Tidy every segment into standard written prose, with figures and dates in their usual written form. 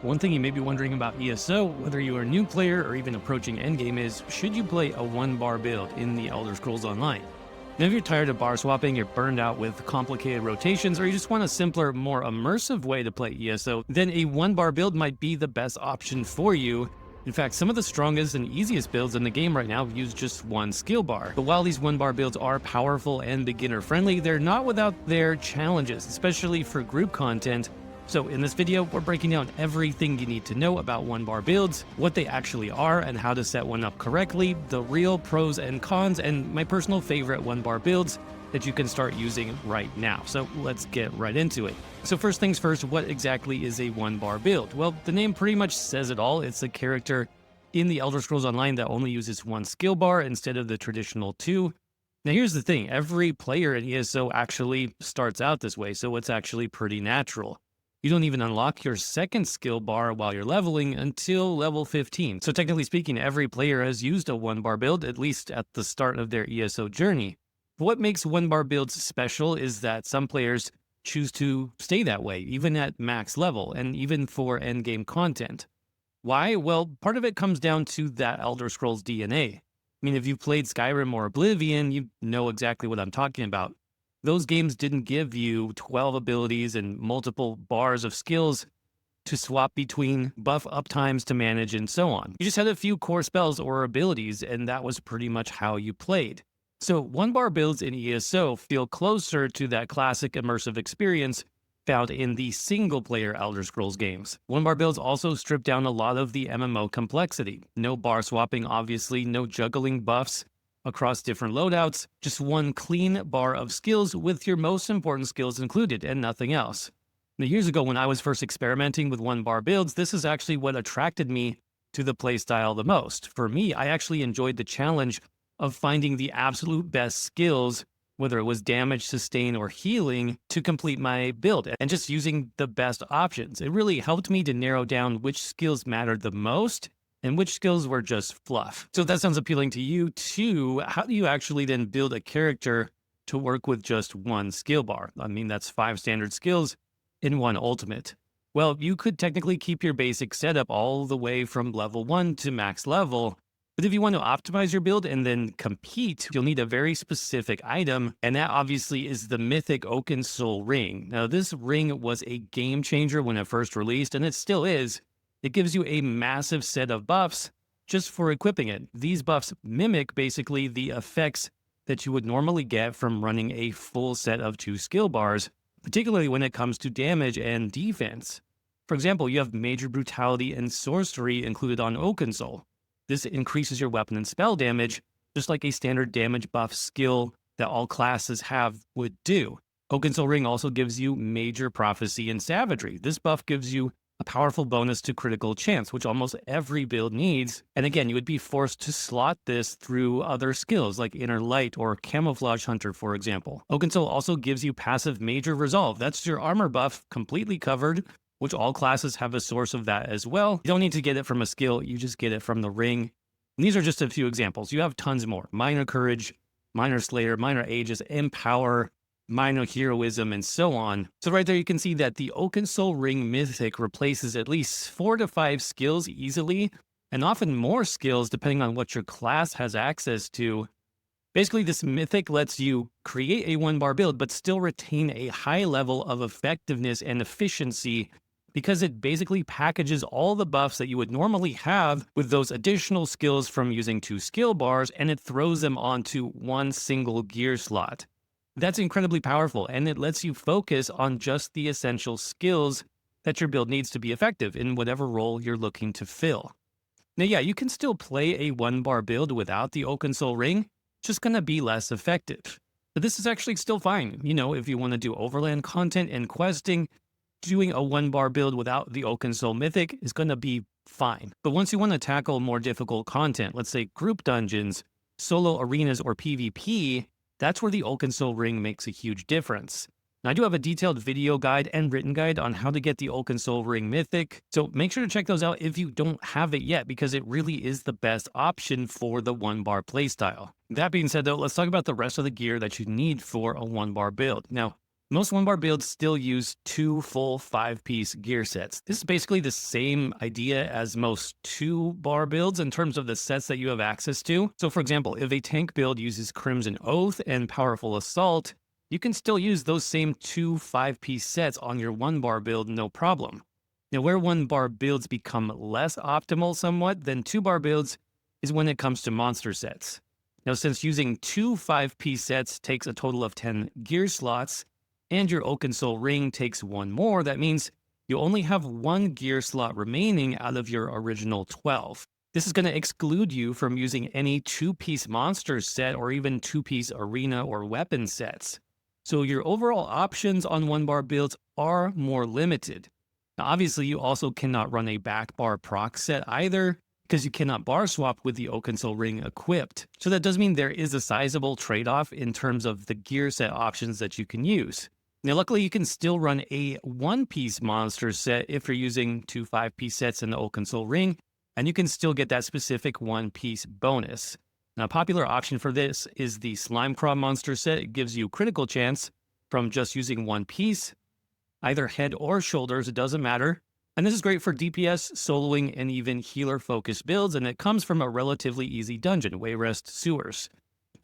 One thing you may be wondering about ESO, whether you are a new player or even approaching endgame, is should you play a one-bar build in the Elder Scrolls Online? Now, if you're tired of bar swapping, you're burned out with complicated rotations, or you just want a simpler, more immersive way to play ESO, then a one-bar build might be the best option for you. In fact, some of the strongest and easiest builds in the game right now use just one skill bar. But while these one-bar builds are powerful and beginner-friendly, they're not without their challenges, especially for group content. So in this video, we're breaking down everything you need to know about one-bar builds, what they actually are and how to set one up correctly, the real pros and cons, and my personal favorite one-bar builds that you can start using right now. So let's get right into it. So first things first, what exactly is a one-bar build? Well, the name pretty much says it all. It's a character in the Elder Scrolls Online that only uses one skill bar instead of the traditional two. Now here's the thing, every player in ESO actually starts out this way, so it's actually pretty natural. You don't even unlock your second skill bar while you're leveling until level 15. So technically speaking, every player has used a one-bar build, at least at the start of their ESO journey. What makes one-bar builds special is that some players choose to stay that way, even at max level, and even for endgame content. Why? Well, part of it comes down to that Elder Scrolls DNA. I mean, if you've played Skyrim or Oblivion, you know exactly what I'm talking about. Those games didn't give you 12 abilities and multiple bars of skills to swap between, buff uptimes to manage, and so on. You just had a few core spells or abilities, and that was pretty much how you played. So one-bar builds in ESO feel closer to that classic immersive experience found in the single-player Elder Scrolls games. One-bar builds also strip down a lot of the MMO complexity. No bar swapping, obviously, no juggling buffs across different loadouts, just one clean bar of skills with your most important skills included and nothing else. Now, years ago when I was first experimenting with one-bar builds, this is actually what attracted me to the playstyle the most. For me, I actually enjoyed the challenge of finding the absolute best skills, whether it was damage, sustain, or healing, to complete my build, and just using the best options. It really helped me to narrow down which skills mattered the most and which skills were just fluff. So if that sounds appealing to you too, how do you actually then build a character to work with just one skill bar? I mean, that's 5 standard skills in one ultimate. Well, you could technically keep your basic setup all the way from level 1 to max level, but if you want to optimize your build and then compete, you'll need a very specific item, and that obviously is the mythic Oakensoul ring. Now, this ring was a game changer when it first released, and it still is. It gives you a massive set of buffs just for equipping it. These buffs mimic basically the effects that you would normally get from running a full set of 2 skill bars, particularly when it comes to damage and defense. For example, you have major brutality and sorcery included on Oakensoul. This increases your weapon and spell damage, just like a standard damage buff skill that all classes have would do. Oakensoul ring also gives you major prophecy and savagery. This buff gives you a powerful bonus to critical chance, which almost every build needs. And again, you would be forced to slot this through other skills like Inner Light or Camouflage Hunter, for example. Oakensoul also gives you passive Major Resolve. That's your armor buff completely covered, which all classes have a source of that as well. You don't need to get it from a skill, you just get it from the ring. And these are just a few examples. You have tons more. Minor Courage, Minor Slayer, Minor Aegis, Empower, Minor Heroism, and so on. So right there you can see that the Oakensoul Ring Mythic replaces at least 4 to 5 skills easily, and often more skills depending on what your class has access to. Basically, this Mythic lets you create a one-bar build, but still retain a high level of effectiveness and efficiency because it basically packages all the buffs that you would normally have with those additional skills from using 2 skill bars, and it throws them onto one single gear slot. That's incredibly powerful, and it lets you focus on just the essential skills that your build needs to be effective in whatever role you're looking to fill. Now, yeah, you can still play a one-bar build without the Oakensoul ring, just gonna be less effective. But this is actually still fine. You know, if you want to do overland content and questing, doing a one-bar build without the Oakensoul Mythic is gonna be fine. But once you want to tackle more difficult content, let's say group dungeons, solo arenas, or PvP, that's where the Oakensoul ring makes a huge difference. Now, I do have a detailed video guide and written guide on how to get the Oakensoul ring Mythic, so make sure to check those out if you don't have it yet, because it really is the best option for the one-bar playstyle. That being said though, let's talk about the rest of the gear that you need for a one-bar build. Now, Most one bar builds still use two full 5-piece gear sets. This is basically the same idea as most 2-bar builds in terms of the sets that you have access to. So for example, if a tank build uses Crimson Oath and Powerful Assault, you can still use those same two 5-piece sets on your 1-bar build, no problem. Now, where 1-bar builds become less optimal somewhat than 2-bar builds is when it comes to monster sets. Now, since using two 5-piece sets takes a total of 10 gear slots, and your Oakensoul ring takes one more, that means you only have one gear slot remaining out of your original 12. This is going to exclude you from using any 2-piece monster set or even 2-piece arena or weapon sets. So your overall options on 1-bar builds are more limited. Now, obviously, you also cannot run a back bar proc set either, because you cannot bar swap with the Oakensoul ring equipped. So that does mean there is a sizable trade-off in terms of the gear set options that you can use. Now, luckily, you can still run a 1-piece monster set if you're using two 5-piece sets in the Oakensoul ring, and you can still get that specific 1-piece bonus. Now, a popular option for this is the Slime Craw monster set. It gives you critical chance from just using 1 piece, either head or shoulders, it doesn't matter. And this is great for DPS, soloing, and even healer-focused builds, and it comes from a relatively easy dungeon, Wayrest Sewers.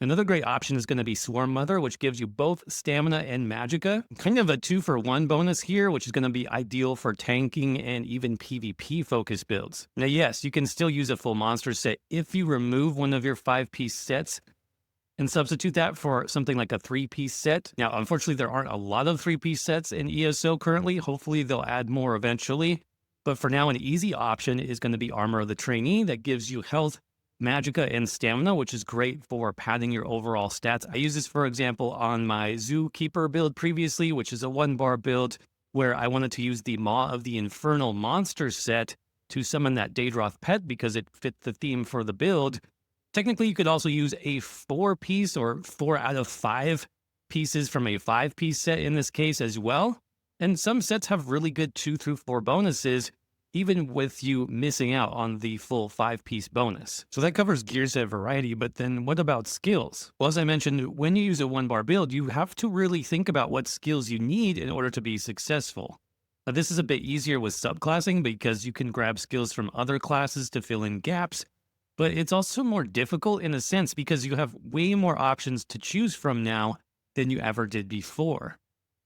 Another great option is going to be Swarm Mother, which gives you both stamina and magicka. Kind of a 2-for-1 bonus here, which is going to be ideal for tanking and even PvP-focused builds. Now, yes, you can still use a full monster set if you remove one of your 5-piece sets and substitute that for something like a 3-piece set. Now, unfortunately, there aren't a lot of 3-piece sets in ESO currently. Hopefully, they'll add more eventually. But for now, an easy option is going to be Armor of the Trainee that gives you health, magicka, and stamina, which is great for padding your overall stats. I use this, for example, on my Zookeeper build previously, which is a 1-bar build where I wanted to use the Maw of the Infernal monster set to summon that Daedroth pet because it fit the theme for the build. Technically, you could also use a 4-piece or 4 out of 5 pieces from a 5-piece set in this case as well. And some sets have really good 2 through 4 bonuses, even with you missing out on the full 5-piece bonus. So that covers gear set variety, but then what about skills? Well, as I mentioned, when you use a 1-bar build, you have to really think about what skills you need in order to be successful. Now, this is a bit easier with subclassing because you can grab skills from other classes to fill in gaps, but it's also more difficult in a sense because you have way more options to choose from now than you ever did before.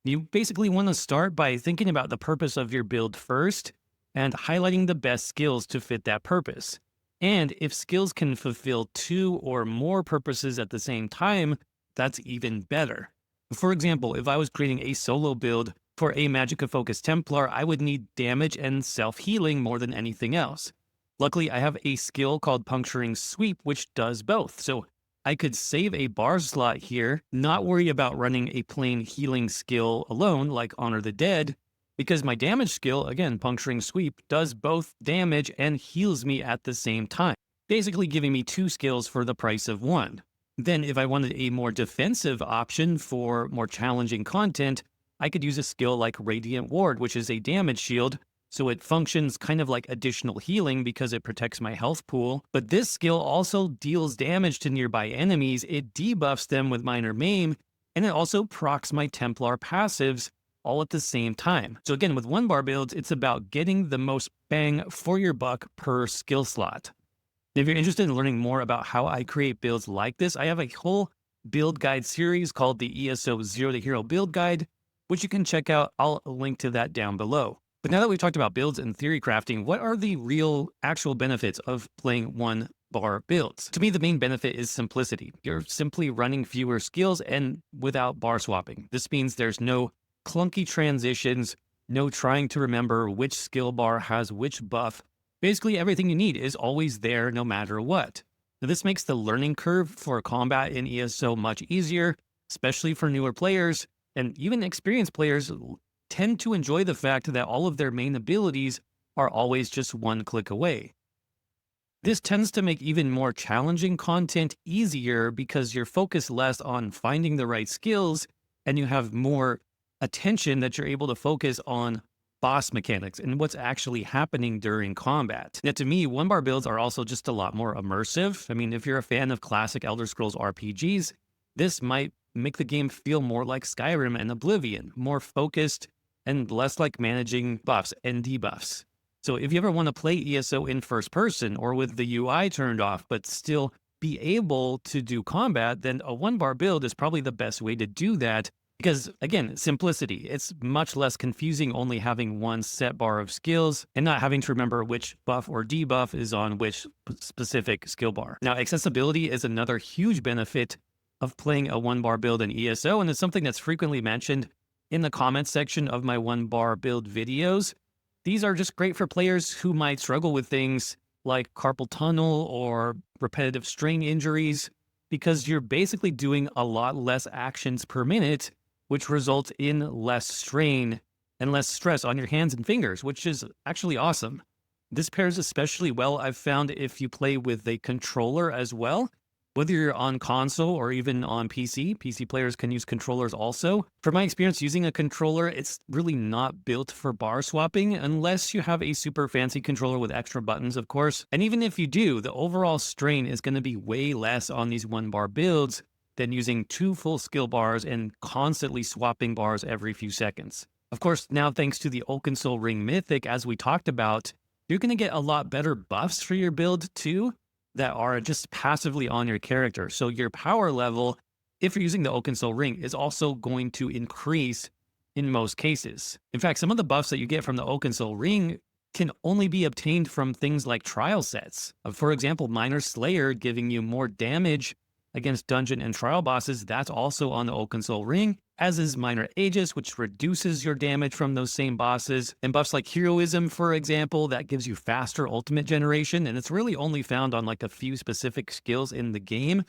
You basically want to start by thinking about the purpose of your build first and highlighting the best skills to fit that purpose. And if skills can fulfill 2 or more purposes at the same time, that's even better. For example, if I was creating a solo build for a magicka-focused Templar, I would need damage and self-healing more than anything else. Luckily, I have a skill called Puncturing Sweep, which does both. So I could save a bar slot here, not worry about running a plain healing skill alone, like Honor the Dead, because my damage skill, again, Puncturing Sweep, does both damage and heals me at the same time, basically giving me 2 skills for the price of 1. Then if I wanted a more defensive option for more challenging content, I could use a skill like Radiant Ward, which is a damage shield, so it functions kind of like additional healing because it protects my health pool. But this skill also deals damage to nearby enemies, it debuffs them with minor maim, and it also procs my Templar passives all at the same time. So again, with 1-bar builds, it's about getting the most bang for your buck per skill slot. And if you're interested in learning more about how I create builds like this, I have a whole build guide series called the ESO Zero to Hero Build Guide, which you can check out. I'll link to that down below. But now that we've talked about builds and theory crafting, what are the real actual benefits of playing 1-bar builds? To me, the main benefit is simplicity. You're simply running fewer skills and without bar swapping. This means there's no clunky transitions, no trying to remember which skill bar has which buff. Basically, everything you need is always there no matter what. Now, this makes the learning curve for combat in ESO much easier, especially for newer players, and even experienced players tend to enjoy the fact that all of their main abilities are always just 1 click away. This tends to make even more challenging content easier because you're focused less on finding the right skills and you have more attention that you're able to focus on boss mechanics and what's actually happening during combat. Now, to me, 1-bar builds are also just a lot more immersive. I mean, if you're a fan of classic Elder Scrolls RPGs, this might make the game feel more like Skyrim and Oblivion, more focused and less like managing buffs and debuffs. So if you ever want to play ESO in first person or with the UI turned off, but still be able to do combat, then a one bar build is probably the best way to do that. Because again, simplicity, it's much less confusing only having one set bar of skills and not having to remember which buff or debuff is on which specific skill bar. Now, accessibility is another huge benefit of playing a one bar build in ESO, and it's something that's frequently mentioned in the comments section of my one bar build videos. These are just great for players who might struggle with things like carpal tunnel or repetitive strain injuries, because you're basically doing a lot less actions per minute, which results in less strain and less stress on your hands and fingers, which is actually awesome. This pairs especially well, I've found, if you play with a controller as well. Whether you're on console or even on PC players can use controllers also. From my experience using a controller, it's really not built for bar swapping unless you have a super fancy controller with extra buttons, of course. And even if you do, the overall strain is going to be way less on these one bar builds than using 2 full skill bars and constantly swapping bars every few seconds. Of course, now thanks to the Oakensoul Ring Mythic, as we talked about, you're going to get a lot better buffs for your build too, that are just passively on your character. So your power level, if you're using the Oakensoul Ring, is also going to increase in most cases. In fact, some of the buffs that you get from the Oakensoul Ring can only be obtained from things like trial sets. For example, Minor Slayer giving you more damage against dungeon and trial bosses, that's also on the Oakensoul Ring, as is Minor Aegis, which reduces your damage from those same bosses. And buffs like Heroism, for example, that gives you faster ultimate generation, and it's really only found on like a few specific skills in the game,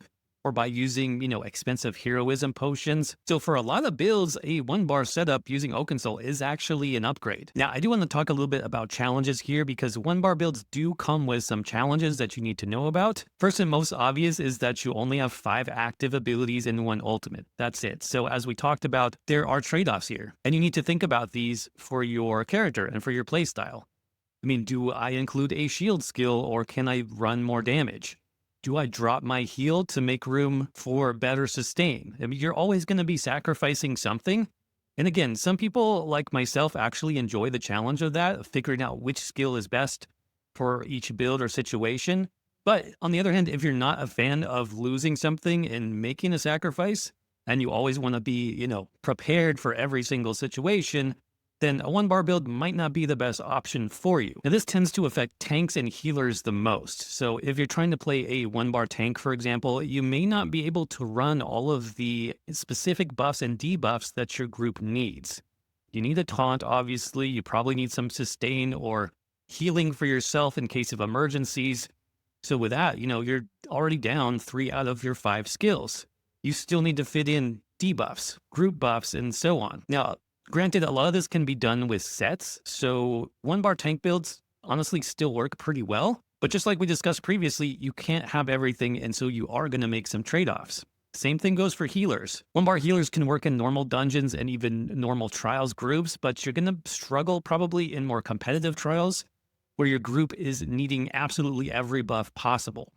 or by using, expensive heroism potions. So for a lot of builds, a one bar setup using Oakensoul is actually an upgrade. Now, I do want to talk a little bit about challenges here, because one bar builds do come with some challenges that you need to know about. First and most obvious is that you only have 5 active abilities in one ultimate. That's it. So as we talked about, there are trade-offs here, and you need to think about these for your character and for your playstyle. I mean, do I include a shield skill, or can I run more damage? Do I drop my heal to make room for better sustain? I mean, you're always going to be sacrificing something. And again, some people like myself actually enjoy the challenge of that, of figuring out which skill is best for each build or situation. But on the other hand, if you're not a fan of losing something and making a sacrifice, and you always want to be, prepared for every single situation, then a one bar build might not be the best option for you. Now, this tends to affect tanks and healers the most. So if you're trying to play a one bar tank, for example, you may not be able to run all of the specific buffs and debuffs that your group needs. You need a taunt, obviously. You probably need some sustain or healing for yourself in case of emergencies. So with that, you're already down 3 out of your 5 skills. You still need to fit in debuffs, group buffs, and so on. Now, granted, a lot of this can be done with sets, so one bar tank builds honestly still work pretty well. But just like we discussed previously, you can't have everything, and so you are going to make some trade-offs. Same thing goes for healers. One bar healers can work in normal dungeons and even normal trials groups, but you're going to struggle probably in more competitive trials where your group is needing absolutely every buff possible.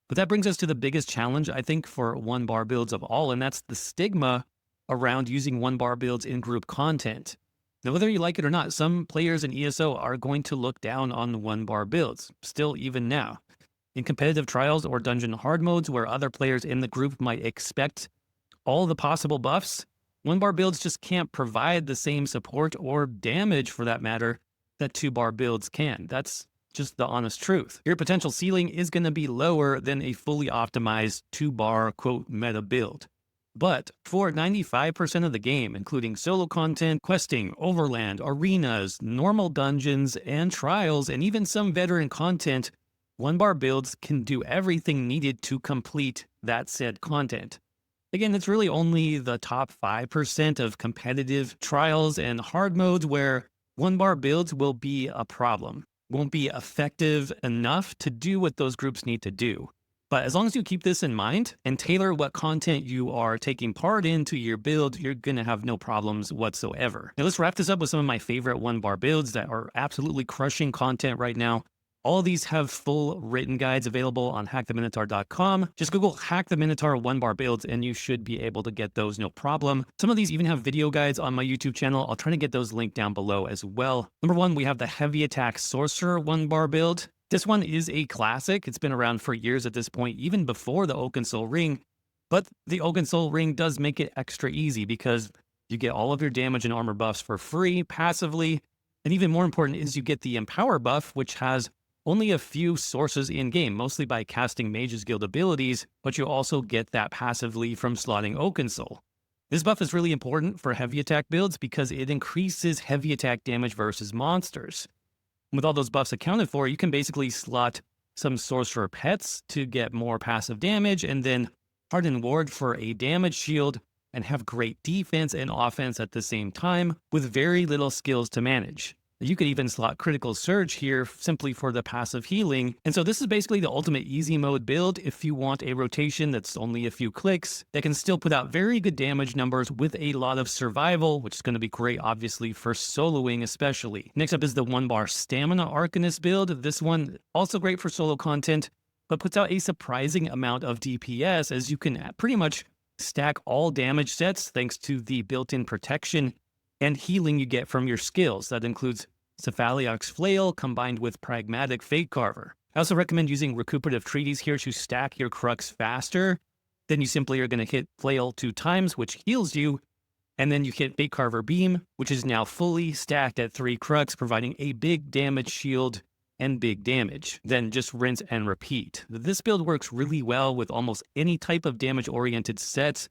But that brings us to the biggest challenge, I think, for one bar builds of all, and that's the stigma around using one bar builds in group content. Now, whether you like it or not, some players in ESO are going to look down on one bar builds, still even now. In competitive trials or dungeon hard modes where other players in the group might expect all the possible buffs, one bar builds just can't provide the same support or damage, for that matter, that 2 bar builds can. That's just the honest truth. Your potential ceiling is going to be lower than a fully optimized 2 bar quote meta build. But for 95% of the game, including solo content, questing, overland, arenas, normal dungeons, and trials, and even some veteran content, one bar builds can do everything needed to complete that said content. Again, it's really only the top 5% of competitive trials and hard modes where one bar builds will be a problem, won't be effective enough to do what those groups need to do. But as long as you keep this in mind and tailor what content you are taking part in to your build, you're going to have no problems whatsoever. Now let's wrap this up with some of my favorite one bar builds that are absolutely crushing content right now. All of these have full written guides available on hacktheminotaur.com. Just Google Hack the Minotaur 1-bar builds and you should be able to get those no problem. Some of these even have video guides on my YouTube channel. I'll try to get those linked down below as well. Number 1, we have the Heavy Attack Sorcerer 1-bar build. This one is a classic. It's been around for years at this point, even before the Oakensoul ring. But the Oakensoul ring does make it extra easy because you get all of your damage and armor buffs for free, passively. And even more important is you get the Empower buff, which has only a few sources in-game, mostly by casting Mage's Guild abilities, but you also get that passively from slotting Oakensoul. This buff is really important for heavy attack builds because it increases heavy attack damage versus monsters. With all those buffs accounted for, you can basically slot some Sorcerer pets to get more passive damage, and then Hardened Ward for a damage shield, and have great defense and offense at the same time, with very little skills to manage. You could even slot Critical Surge here simply for the passive healing. And so this is basically the ultimate easy mode build if you want a rotation that's only a few clicks that can still put out very good damage numbers with a lot of survival, which is going to be great obviously for soloing especially. Next up is the 1-bar Stamina Arcanist build. This one also great for solo content, but puts out a surprising amount of DPS as you can pretty much stack all damage sets thanks to the built-in protection and healing you get from your skills. That includes Cephalioc's Flail combined with Pragmatic Fate Carver. I also recommend using Recuperative Treaties here to stack your Crux faster. Then you simply are going to hit Flail 2 times, which heals you, and then you hit Fate Carver Beam, which is now fully stacked at 3 Crux, providing a big damage shield and big damage. Then just rinse and repeat. This build works really well with almost any type of damage-oriented sets.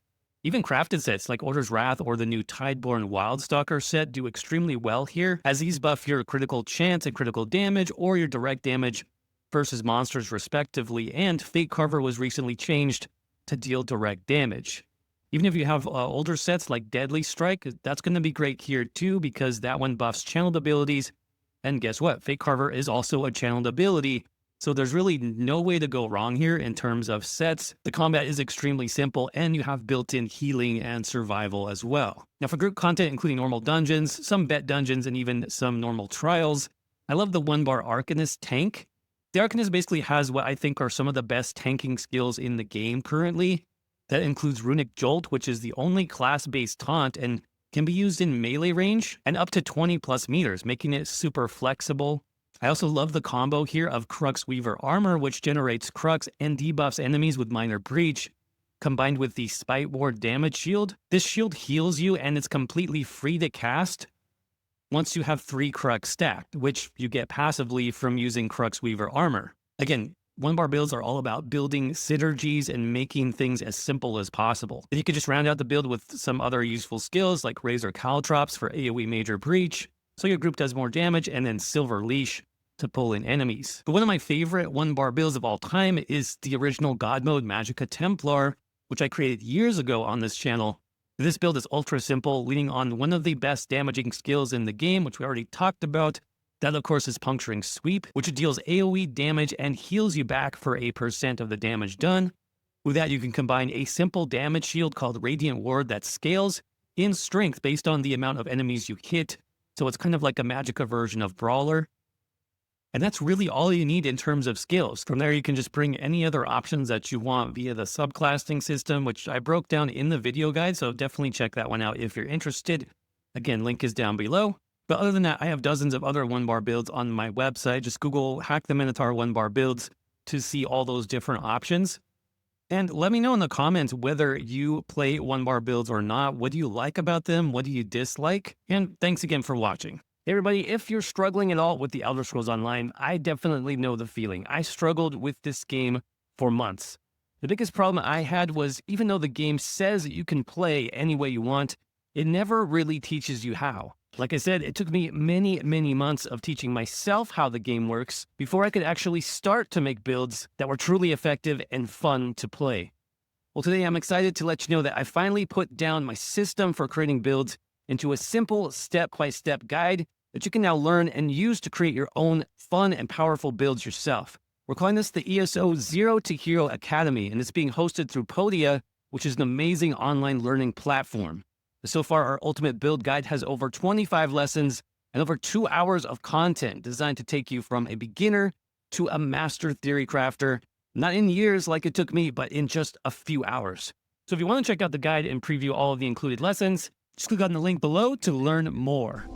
Even crafted sets like Order's Wrath or the new Tideborn Wildstalker set do extremely well here, as these buff your critical chance and critical damage or your direct damage versus monsters respectively, and Fate Carver was recently changed to deal direct damage. Even if you have older sets like Deadly Strike, that's going to be great here too because that one buffs channeled abilities, and guess what? Fate Carver is also a channeled ability. So there's really no way to go wrong here in terms of sets. The combat is extremely simple, and you have built-in healing and survival as well. Now for group content, including normal dungeons, some bet dungeons, and even some normal trials, I love the 1-bar Arcanist tank. The Arcanist basically has what I think are some of the best tanking skills in the game currently. That includes Runic Jolt, which is the only class-based taunt and can be used in melee range and up to 20 plus meters, making it super flexible. I also love the combo here of Crux Weaver Armor, which generates Crux and debuffs enemies with Minor Breach, combined with the Spite Ward damage shield. This shield heals you and it's completely free to cast once you have 3 Crux stacked, which you get passively from using Crux Weaver Armor. Again, 1-bar builds are all about building synergies and making things as simple as possible. If you could just round out the build with some other useful skills like Razor Caltrops for AoE Major Breach, so your group does more damage, and then Silver Leash to pull in enemies. But one of my favorite 1-bar builds of all time is the original God Mode Magicka Templar, which I created years ago on this channel. This build is ultra simple, leaning on one of the best damaging skills in the game, which we already talked about. That, of course, is Puncturing Sweep, which deals AoE damage and heals you back for a % of the damage done. With that, you can combine a simple damage shield called Radiant Ward that scales in strength based on the amount of enemies you hit. So it's kind of like a Magicka version of Brawler. And that's really all you need in terms of skills. From there, you can just bring any other options that you want via the subclassing system, which I broke down in the video guide, so definitely check that one out if you're interested. Again, link is down below. But other than that, I have dozens of other 1-bar builds on my website. Just Google Hack the Minotaur 1-bar builds to see all those different options. And let me know in the comments whether you play 1-bar builds or not. What do you like about them? What do you dislike? And thanks again for watching. Hey everybody, if you're struggling at all with the Elder Scrolls Online, I definitely know the feeling. I struggled with this game for months. The biggest problem I had was, even though the game says that you can play any way you want, it never really teaches you how. Like I said, it took me many months of teaching myself how the game works before I could actually start to make builds that were truly effective and fun to play. Well, today I'm excited to let you know that I finally put down my system for creating builds into a simple step-by-step guide that you can now learn and use to create your own fun and powerful builds yourself. We're calling this the ESO Zero to Hero Academy, and it's being hosted through Podia, which is an amazing online learning platform. So far, our Ultimate Build Guide has over 25 lessons and over 2 hours of content designed to take you from a beginner to a master theory crafter, not in years like it took me, but in just a few hours. So if you want to check out the guide and preview all of the included lessons, just click on the link below to learn more.